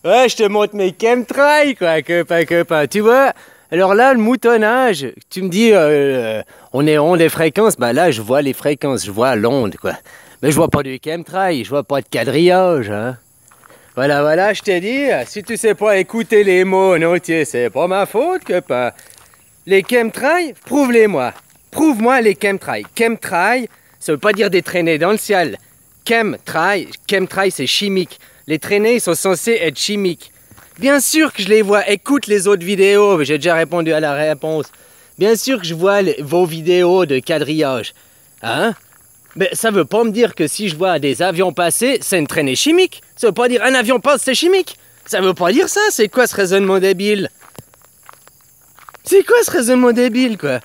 Ouais, je te montre mes chemtrails, quoi, copain. Tu vois, alors là, le moutonnage, tu me dis, on est ondes et fréquences, bah là, je vois les fréquences, je vois l'onde, quoi. Mais je vois pas du chemtrail, je vois pas de quadrillage, hein. Voilà, je t'ai dit, si tu sais pas écouter les mots en entier, c'est pas ma faute, copain. Les chemtrails, prouve-les-moi. Prouve-moi les chemtrails. Chemtrails, ça veut pas dire des traînées dans le ciel. Chemtrails, c'est chimique. Les traînées sont censées être chimiques. Bien sûr que je les vois. Écoute les autres vidéos. J'ai déjà répondu à la réponse. Bien sûr que je vois vos vidéos de quadrillage. Hein? Mais ça veut pas me dire que si je vois des avions passer, c'est une traînée chimique. Ça veut pas dire un avion passe, c'est chimique. Ça veut pas dire ça. C'est quoi ce raisonnement débile? C'est quoi ce raisonnement débile, quoi?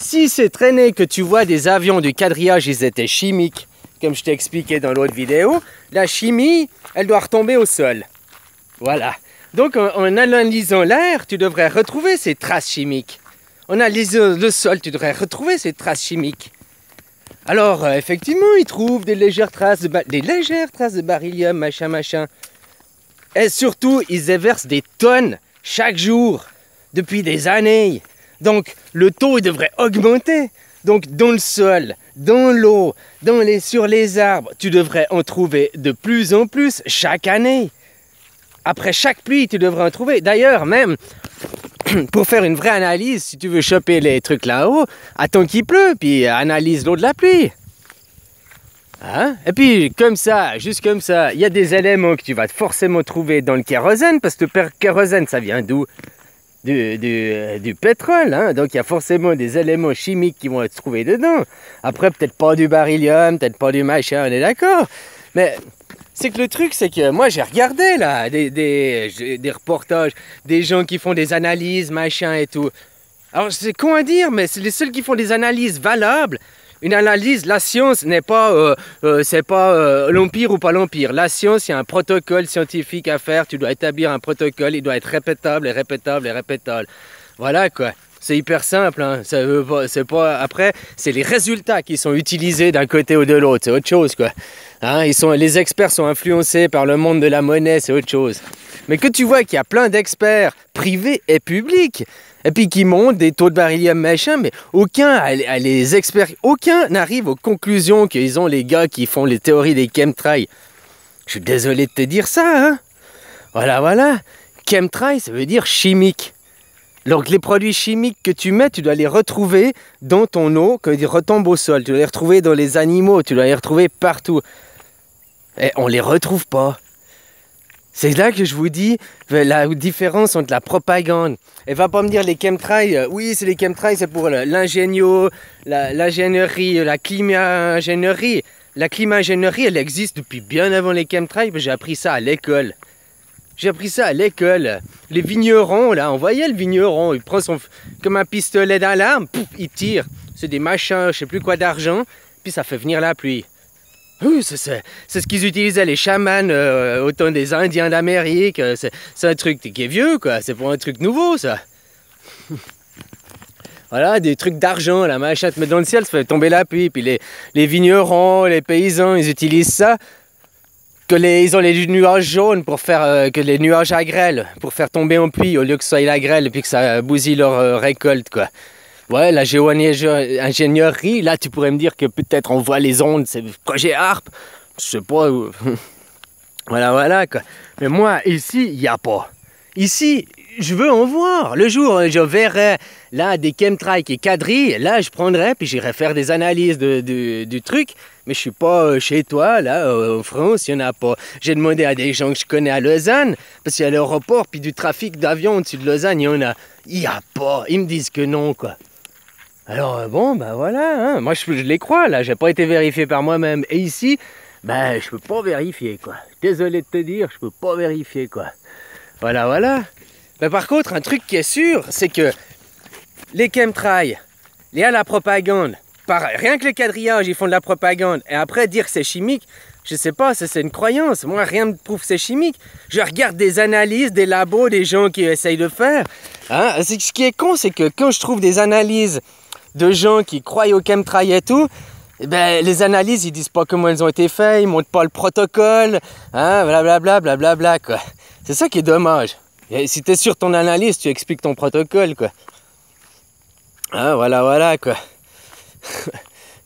Si ces traînées que tu vois des avions du quadrillage, ils étaient chimiques, comme je t'ai expliqué dans l'autre vidéo, la chimie, elle doit retomber au sol. Voilà. Donc, en analysant l'air, tu devrais retrouver ces traces chimiques. En analysant le sol, tu devrais retrouver ces traces chimiques. Alors, effectivement, ils trouvent des légères traces de beryllium, machin. Et surtout, ils déversent des tonnes chaque jour, depuis des années. Donc, le taux il devrait augmenter. Donc, dans le sol, dans l'eau, sur les arbres, tu devrais en trouver de plus en plus chaque année. Après chaque pluie, tu devrais en trouver. D'ailleurs, même, pour faire une vraie analyse, si tu veux choper les trucs là-haut, attends qu'il pleut, puis analyse l'eau de la pluie. Hein? Et puis, comme ça, juste comme ça, il y a des éléments que tu vas forcément trouver dans le kérosène, parce que le kérosène, ça vient d'où? Du pétrole, hein? Donc il y a forcément des éléments chimiques qui vont être trouvés dedans. Après, peut-être pas du beryllium, peut-être pas du machin, on est d'accord. Mais c'est que le truc, c'est que moi j'ai regardé là des reportages, des gens qui font des analyses, machin et tout. Alors c'est con à dire, mais c'est les seuls qui font des analyses valables. Une analyse, la science n'est pas, c'est pas l'empire ou pas l'empire. La science, il y a un protocole scientifique à faire. Tu dois établir un protocole, il doit être répétable. Voilà quoi. C'est hyper simple. Hein. C'est pas. Après, c'est les résultats qui sont utilisés d'un côté ou de l'autre. C'est autre chose quoi. Hein, les experts sont influencés par le monde de la monnaie. C'est autre chose. Mais que tu vois qu'il y a plein d'experts privés et publics. Et puis qui montent des taux de beryllium machin, mais aucun n'arrive aux conclusions qu'ils ont les gars qui font les théories des chemtrails. Je suis désolé de te dire ça, hein. Voilà. Chemtrail, ça veut dire chimique. Donc les produits chimiques que tu mets, tu dois les retrouver dans ton eau, quand ils retombent au sol. Tu dois les retrouver dans les animaux, tu dois les retrouver partout. Et on les retrouve pas. C'est là que je vous dis la différence entre la propagande. Et va pas me dire les chemtrails, oui c'est les chemtrails, c'est pour l'ingénierie, la climat-ingénierie. La climat-ingénierie, elle existe depuis bien avant les chemtrails, j'ai appris ça à l'école. Les vignerons, là, on voyait le vigneron, il prend comme un pistolet d'alarme, il tire. C'est des machins, je sais plus quoi d'argent, puis ça fait venir la pluie. Oui, c'est ce qu'ils utilisaient les chamans au temps des Indiens d'Amérique. C'est un truc qui est vieux, quoi. C'est pas un truc nouveau, ça. Voilà, des trucs d'argent, la machin, te met dans le ciel, ça fait tomber la pluie. Puis les vignerons, les paysans, ils utilisent ça. Ils ont les nuages jaunes pour faire que les nuages à grêle, pour faire tomber en pluie au lieu que ce soit la grêle et puis que ça bousille leur récolte, quoi. Ouais, la géo-ingénierie, là tu pourrais me dire que peut-être on voit les ondes, c'est le projet HARP, je sais pas. Voilà quoi. Mais moi, ici, il n'y a pas. Ici, je veux en voir. Le jour où je verrai là des chemtrails qui quadrillent, là je prendrai puis j'irai faire des analyses du truc. Mais je suis pas chez toi, là, en France, il n'y en a pas. J'ai demandé à des gens que je connais à Lausanne, parce qu'il y a l'aéroport, puis du trafic d'avions au-dessus de Lausanne, il y en a. Il n'y a pas. Ils me disent que non, quoi. Alors bon, ben voilà, hein. Moi je les crois là, j'ai pas été vérifié par moi-même. Et ici, ben je peux pas vérifier quoi. Désolé de te dire, je peux pas vérifier quoi. Voilà. Mais par contre, un truc qui est sûr, c'est que les chemtrails, liés à la propagande, rien que le quadrillage, ils font de la propagande. Et après dire que c'est chimique, je sais pas, ça c'est une croyance. Moi, rien ne prouve que c'est chimique. Je regarde des analyses, des labos, des gens qui essayent de faire. Hein? Ce qui est con, c'est que quand je trouve des analyses de gens qui croient au chemtrail et tout, Eh ben, les analyses, ils disent pas comment elles ont été faites, ils montrent pas le protocole, hein, blablabla, blablabla, quoi. C'est ça qui est dommage. Et si t'es sûr de ton analyse, tu expliques ton protocole, quoi. Hein, voilà, quoi.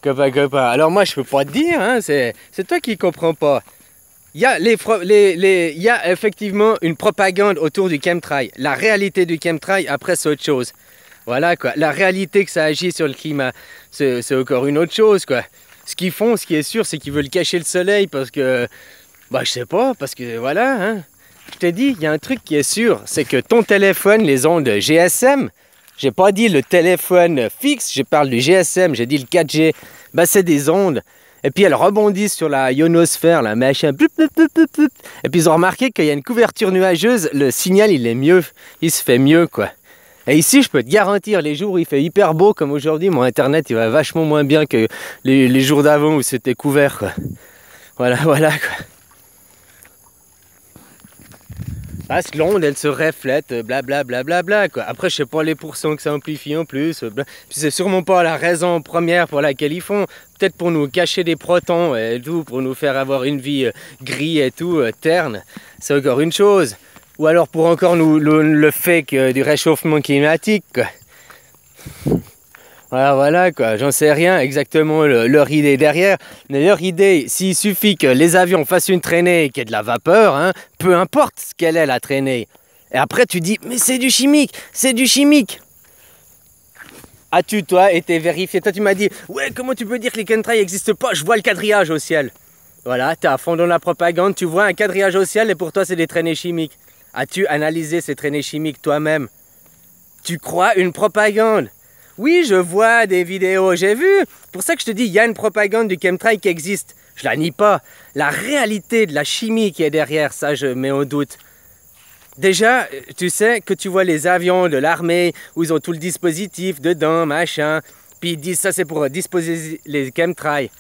Copain. Alors moi, je peux pas te dire, hein, c'est toi qui comprends pas. Il y a il y a effectivement une propagande autour du chemtrail. La réalité du chemtrail, après, c'est autre chose. Voilà, quoi. La réalité que ça agit sur le climat, c'est encore une autre chose, quoi. Ce qu'ils font, ce qui est sûr, c'est qu'ils veulent cacher le soleil parce que... Bah, je sais pas, parce que voilà, hein. Je t'ai dit, il y a un truc qui est sûr, c'est que ton téléphone, les ondes GSM, j'ai pas dit le téléphone fixe, je parle du GSM, j'ai dit le 4G, bah, c'est des ondes. Et puis elles rebondissent sur la ionosphère, la machin. Et puis ils ont remarqué qu'il y a une couverture nuageuse, le signal il est mieux, il se fait mieux, quoi. Et ici, je peux te garantir, les jours où il fait hyper beau comme aujourd'hui, mon internet il va vachement moins bien que les jours d'avant où c'était couvert, quoi. Voilà, quoi. Parce que l'onde, elle se reflète, blablabla, quoi. Après, je sais pas les pourcents que ça amplifie en plus. Puis c'est sûrement pas la raison première pour laquelle ils font. Peut-être pour nous cacher des protons et tout, pour nous faire avoir une vie gris et tout, terne. C'est encore une chose. Ou alors pour encore nous le fake du réchauffement climatique, quoi. Voilà, quoi, j'en sais rien exactement leur idée derrière, mais leur idée, s'il suffit que les avions fassent une traînée et qu'il y ait de la vapeur, hein, peu importe ce qu'elle est la traînée. Et après tu dis, mais c'est du chimique. As-tu, toi, été vérifié? Toi, tu m'as dit, ouais, comment tu peux dire que les chemtrails n'existent pas? Je vois le quadrillage au ciel. Voilà, t'es à fond dans la propagande, tu vois un quadrillage au ciel et pour toi, c'est des traînées chimiques. As-tu analysé ces traînées chimiques toi-même? Tu crois une propagande? Oui, je vois des vidéos, j'ai vu. C'est pour ça que je te dis, il y a une propagande du chemtrail qui existe. Je la nie pas. La réalité de la chimie qui est derrière, ça, je mets en doute. Déjà, tu sais que tu vois les avions de l'armée où ils ont tout le dispositif dedans, machin. Puis ils disent ça, c'est pour disposer les chemtrails.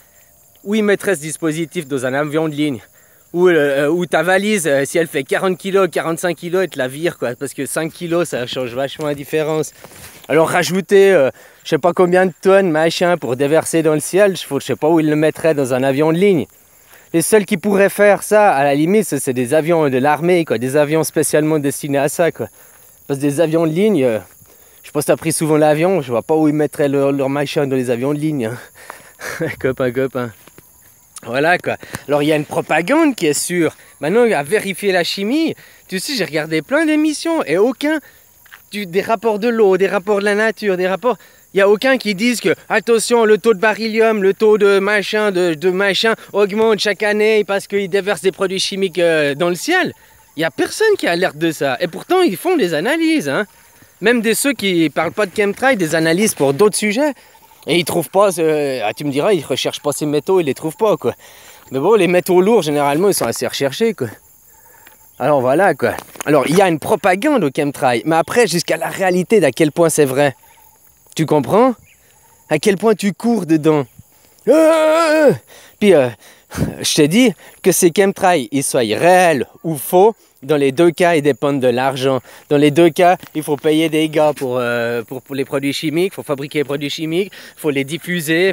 Où ils mettraient ce dispositif dans un avion de ligne? Ou ta valise, si elle fait 40 kg, 45 kg, elle te la vire, quoi. Parce que 5 kg, ça change vachement la différence. Alors rajouter, je sais pas combien de tonnes, machin, pour déverser dans le ciel, je sais pas où ils le mettraient dans un avion de ligne. Les seuls qui pourraient faire ça, à la limite, c'est des avions de l'armée, quoi. Des avions spécialement destinés à ça, quoi. Parce que des avions de ligne, je pense que t'as pris souvent l'avion, je vois pas où ils mettraient leur machin dans les avions de ligne. Hein. Copain. Voilà, quoi. Alors il y a une propagande qui est sûre. Maintenant, à vérifier la chimie, tu sais, j'ai regardé plein d'émissions et des rapports de l'eau, des rapports de la nature, il n'y a aucun qui dise que, attention, le taux de beryllium, le taux de machin augmente chaque année parce qu'ils déversent des produits chimiques dans le ciel. Il n'y a personne qui alerte de ça. Et pourtant, ils font des analyses, hein. Même ceux qui ne parlent pas de chemtrail, des analyses pour d'autres sujets. Et ils trouvent pas, tu me diras, ils recherchent pas ces métaux, ils les trouvent pas, quoi. Mais bon, les métaux lourds, généralement, ils sont assez recherchés, quoi. Alors voilà, quoi. Alors, il y a une propagande au chemtrail, mais après, jusqu'à la réalité d'à quel point c'est vrai. Tu comprends? À quel point tu cours dedans. Puis, je t'ai dit que ces chemtrails, ils soient réels ou faux, dans les deux cas, ils dépendent de l'argent. Dans les deux cas, il faut payer des gars pour les produits chimiques, il faut fabriquer les produits chimiques, il faut les diffuser,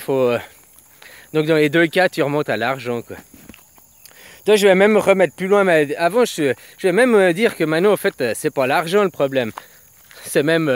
Donc dans les deux cas, tu remontes à l'argent, quoi. Toi, je vais même remettre plus loin, mais avant, je vais même dire que maintenant, en fait, c'est pas l'argent le problème. C'est même...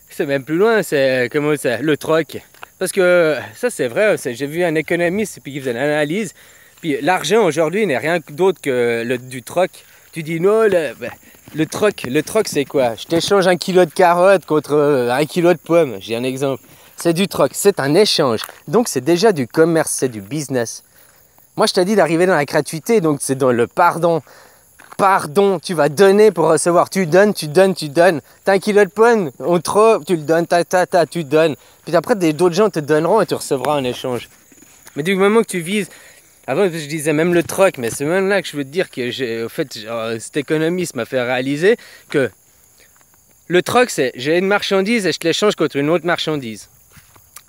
c'est même plus loin, c'est le troc. Parce que ça, c'est vrai, j'ai vu un économiste puis qui faisait une analyse. Puis l'argent aujourd'hui n'est rien d'autre que du troc. Tu dis non, le troc c'est quoi? Je t'échange 1 kilo de carottes contre 1 kilo de pommes. J'ai un exemple. C'est du troc, c'est un échange. Donc c'est déjà du commerce, c'est du business. Moi je t'ai dit d'arriver dans la gratuité, donc c'est dans le pardon. Pardon, tu vas donner pour recevoir. Tu donnes. T'as 1 kilo de pommes, tu le donnes, tu donnes. Puis après d'autres gens te donneront et tu recevras un échange. Mais du moment que tu vises... Avant, je disais même le troc, mais c'est même là que je veux te dire que cet économiste m'a fait réaliser que le troc, c'est j'ai une marchandise et je te l'échange contre une autre marchandise.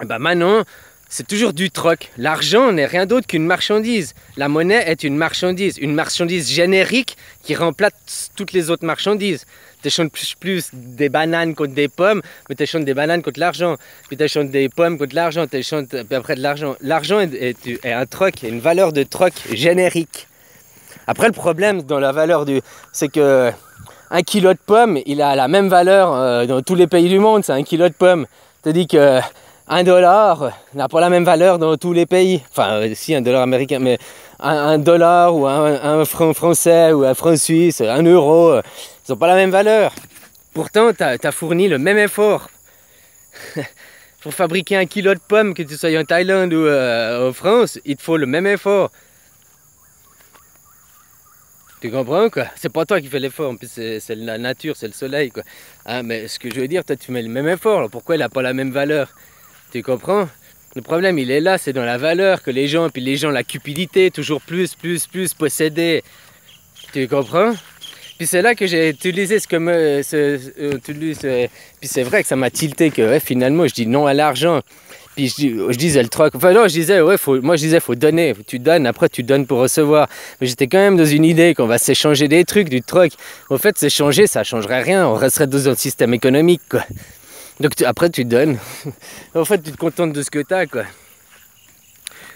Et ben maintenant, c'est toujours du troc. L'argent n'est rien d'autre qu'une marchandise. La monnaie est une marchandise générique qui remplace toutes les autres marchandises. Tu échanges plus des bananes contre des pommes, mais tu échanges des bananes contre l'argent. Puis tu échanges des pommes contre l'argent, tu échanges après de l'argent. L'argent est un troc, une valeur de troc générique. Après, le problème dans la valeur c'est que 1 kilo de pommes, il a la même valeur dans tous les pays du monde, c'est 1 kilo de pommes. C'est-à-dire que 1 dollar n'a pas la même valeur dans tous les pays. Enfin, si, 1 dollar américain, mais 1 dollar ou un franc français ou un franc suisse, 1 euro, ils n'ont pas la même valeur. Pourtant, tu as fourni le même effort. Pour fabriquer 1 kilo de pommes, que tu sois en Thaïlande ou en France, il te faut le même effort. Tu comprends quoi? C'est pas toi qui fais l'effort, en plus c'est la nature, c'est le soleil quoi. Hein, mais ce que je veux dire, toi tu mets le même effort, alors pourquoi il n'a pas la même valeur? Tu comprends? Le problème il est là, c'est dans la valeur que les gens, puis les gens la cupidité, toujours plus, posséder. Tu comprends? Puis c'est là que j'ai utilisé puis c'est vrai que ça m'a tilté que ouais, finalement je dis non à l'argent. Puis je disais le troc, enfin non, je disais, ouais, faut donner, tu donnes, après tu donnes pour recevoir. Mais j'étais quand même dans une idée qu'on va s'échanger des trucs, du troc. En fait, s'échanger, ça changerait rien, on resterait dans un système économique, quoi. Donc après, tu donnes. En fait, tu te contentes de ce que tu as, quoi.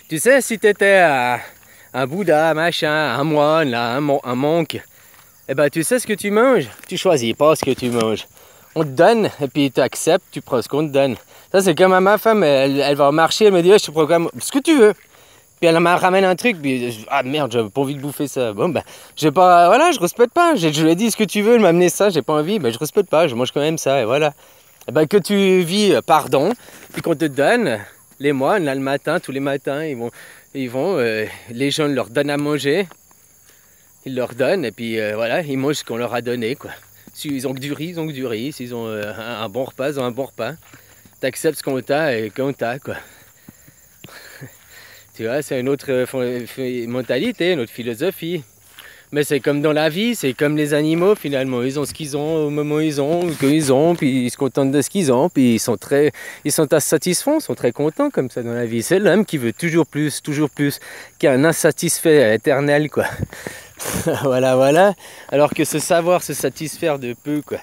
Tu sais, si tu étais un Bouddha, machin, un moine, là, un monk, eh ben, tu sais ce que tu manges, tu choisis pas ce que tu manges. On te donne, et puis tu acceptes, tu prends ce qu'on te donne. Ça, c'est comme à ma femme, elle va au marché, elle me dit, ouais, je te programme ce que tu veux. Puis elle me ramène un truc, puis ah merde, j'avais pas envie de bouffer ça. Bon, ben, j'ai pas, voilà, je respecte pas. Je lui ai dit, ce que tu veux, elle m'a amené ça, j'ai pas envie, ben, je respecte pas, je mange quand même ça, et voilà. Et ben, que tu vis, pardon, puis qu'on te donne, les moines, là, le matin, tous les matins, les gens leur donnent à manger, ils leur donnent, et puis voilà, ils mangent ce qu'on leur a donné, quoi. S'ils ont que du riz, ils ont que du riz. S'ils ont un bon repas, ils ont un bon repas. T'acceptes ce qu'on t'a et qu'on t'a, quoi. Tu vois, c'est une autre mentalité, une autre philosophie. Mais c'est comme dans la vie, c'est comme les animaux finalement. Ils ont ce qu'ils ont au moment où ils ont, puis ils se contentent de ce qu'ils ont, puis ils sont satisfaits, ils sont très contents comme ça dans la vie. C'est l'homme qui veut toujours plus, qui a un insatisfait éternel, quoi. Voilà. Alors que savoir se satisfaire de peu, quoi.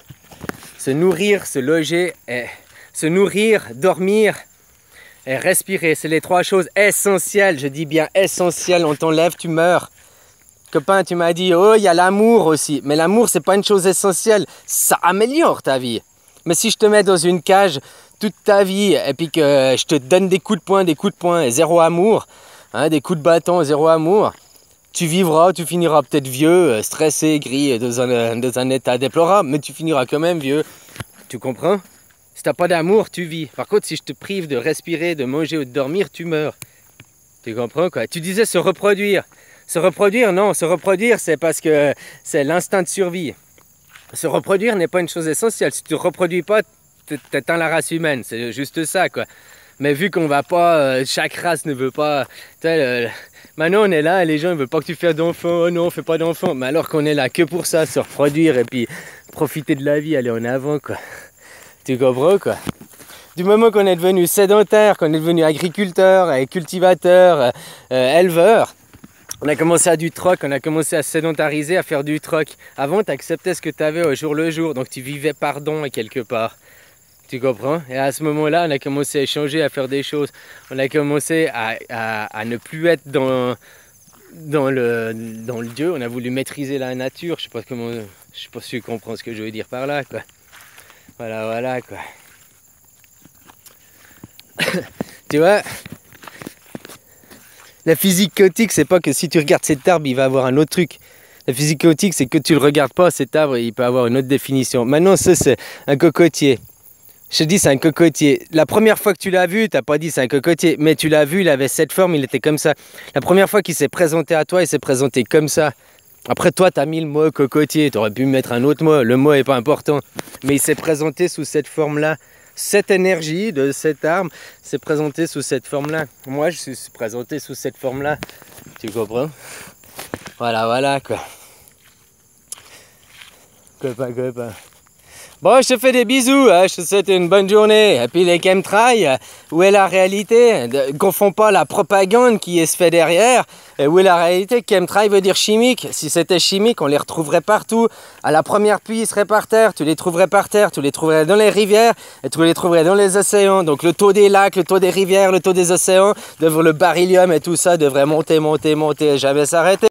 Se nourrir, se loger, se nourrir, dormir et respirer, c'est les 3 choses essentielles. Je dis bien essentielles. On t'enlève, tu meurs. Copain, tu m'as dit, oh, il y a l'amour aussi. Mais l'amour, c'est pas une chose essentielle. Ça améliore ta vie. Mais si je te mets dans une cage toute ta vie et puis que je te donne des coups de poing et zéro amour, hein, des coups de bâton, zéro amour, tu vivras, tu finiras peut-être vieux, stressé, gris, dans un état déplorable, mais tu finiras quand même vieux. Tu comprends? Si t'as pas d'amour, tu vis. Par contre, si je te prive de respirer, de manger ou de dormir, tu meurs. Tu comprends quoi? Tu disais se reproduire. Se reproduire, non. Se reproduire, c'est parce que c'est l'instinct de survie. Se reproduire n'est pas une chose essentielle. Si tu ne te reproduis pas, t'éteins la race humaine. C'est juste ça, quoi. Mais vu qu'on va pas, chaque race ne veut pas... Maintenant on est là et les gens ne veulent pas que tu fasses d'enfants. Oh non, fais pas d'enfants. Mais alors qu'on est là que pour ça, se reproduire et puis profiter de la vie, aller en avant, quoi. Tu comprends, quoi? Du moment qu'on est devenu sédentaire, qu'on est devenu agriculteur, cultivateur, éleveur, on a commencé à du troc, on a commencé à sédentariser, à faire du troc. Avant, tu acceptais ce que tu avais au jour le jour, donc tu vivais pardon quelque part. Tu comprends? Et à ce moment-là, on a commencé à échanger, à faire des choses. On a commencé à ne plus être dans le Dieu. On a voulu maîtriser la nature. Je sais pas si tu comprends ce que je veux dire par là, quoi. Voilà, quoi. Tu vois, la physique quantique, c'est pas que si tu regardes cet arbre, il va avoir un autre truc. La physique quantique, c'est que tu le regardes pas, cet arbre, il peut avoir une autre définition. Maintenant, ça, c'est un cocotier. Je te dis, c'est un cocotier. La première fois que tu l'as vu, t'as pas dit c'est un cocotier, mais tu l'as vu, il avait cette forme, il était comme ça. La première fois qu'il s'est présenté à toi, il s'est présenté comme ça. Après, toi, tu as mis le mot cocotier, tu aurais pu mettre un autre mot, le mot n'est pas important. Mais il s'est présenté sous cette forme-là. Cette énergie de cet arbre s'est présentée sous cette forme-là. Moi, je suis présenté sous cette forme-là. Tu comprends? Voilà, quoi. Copain. Bon, je te fais des bisous, hein. Je te souhaite une bonne journée. Et puis les chemtrails, où est la réalité? Ne confonds pas la propagande qui se fait derrière. Et où est la réalité? Chemtrail veut dire chimique. Si c'était chimique, on les retrouverait partout. À la première pluie, ils seraient par terre. Tu les trouverais par terre, tu les trouverais dans les rivières et tu les trouverais dans les océans. Donc le taux des lacs, le taux des rivières, le taux des océans, le beryllium et tout ça devrait monter, monter, monter et jamais s'arrêter.